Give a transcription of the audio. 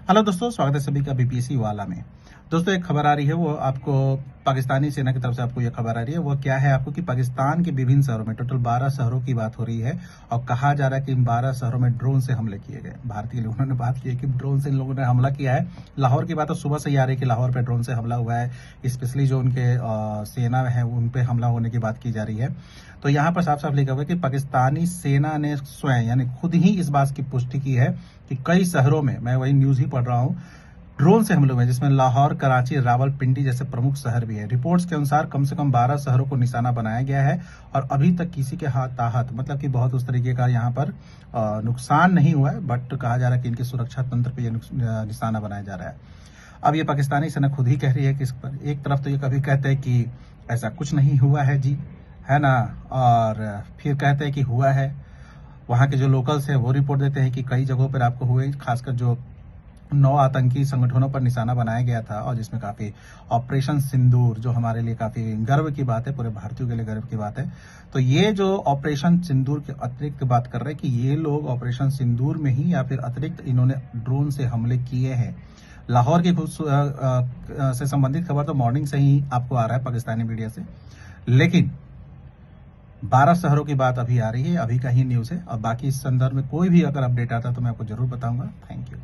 Hello दोस्तों, स्वागत है सभी का बीपीएससी वाला में। दोस्तों, एक खबर आ रही है, वो आपको पाकिस्तानी सेना की तरफ से आपको ये खबर आ रही है। वो क्या है आपको कि पाकिस्तान के विभिन्न शहरों में टोटल 12 शहरों की बात हो रही है और कहा जा रहा है कि इन 12 शहरों में ड्रोन से हमले किए गए। भारतीय लोगों ने बात की है कि ड्रोन से इन लोगों ने हमला किया है। लाहौर की बात तो सुबह से ही आ रही है कि लाहौर पे ड्रोन से हमला हुआ है। स्पेशली जो उनके सेना है उन पे हमला होने की बात की जा रही है। तो यहाँ पर साफ साफ लिखा हुआ है कि पाकिस्तानी सेना ने स्वयं यानी खुद ही इस बात की पुष्टि की है कि कई शहरों में, मैं वही न्यूज ही पढ़ रहा हूँ, ड्रोन से हमले हुए हैं, जिसमें लाहौर, कराची, रावलपिंडी जैसे प्रमुख शहर भी है। रिपोर्ट्स के अनुसार कम से कम 12 शहरों को निशाना बनाया गया है और अभी तक किसी के ताहत मतलब कि बहुत उस तरीके का यहाँ पर नुकसान नहीं हुआ है, बट कहा जा रहा है कि इनके सुरक्षा तंत्र पर यह निशाना बनाया जा रहा है। अब ये पाकिस्तानी सेना खुद ही कह रही है कि इस पर एक तरफ तो ये कभी कहते हैं कि ऐसा कुछ नहीं हुआ है जी, है ना, और फिर कहते हैं कि हुआ है। वहाँ के जो लोकल्स हैं वो रिपोर्ट देते हैं कि कई जगहों पर आपको हुए, खासकर जो 9 आतंकी संगठनों पर निशाना बनाया गया था और जिसमें काफी ऑपरेशन सिंदूर, जो हमारे लिए काफी गर्व की बात है, पूरे भारतीयों के लिए गर्व की बात है। तो ये जो ऑपरेशन सिंदूर के अतिरिक्त बात कर रहे हैं कि ये लोग ऑपरेशन सिंदूर में ही या फिर अतिरिक्त इन्होंने ड्रोन से हमले किए हैं। लाहौर की से संबंधित खबर तो मॉर्निंग से ही आपको आ रहा है पाकिस्तानी मीडिया से, लेकिन 12 शहरों की बात अभी आ रही है, अभी का ही न्यूज है। और बाकी इस संदर्भ में कोई भी अगर अपडेट आता है तो मैं आपको जरूर बताऊंगा। Thank you.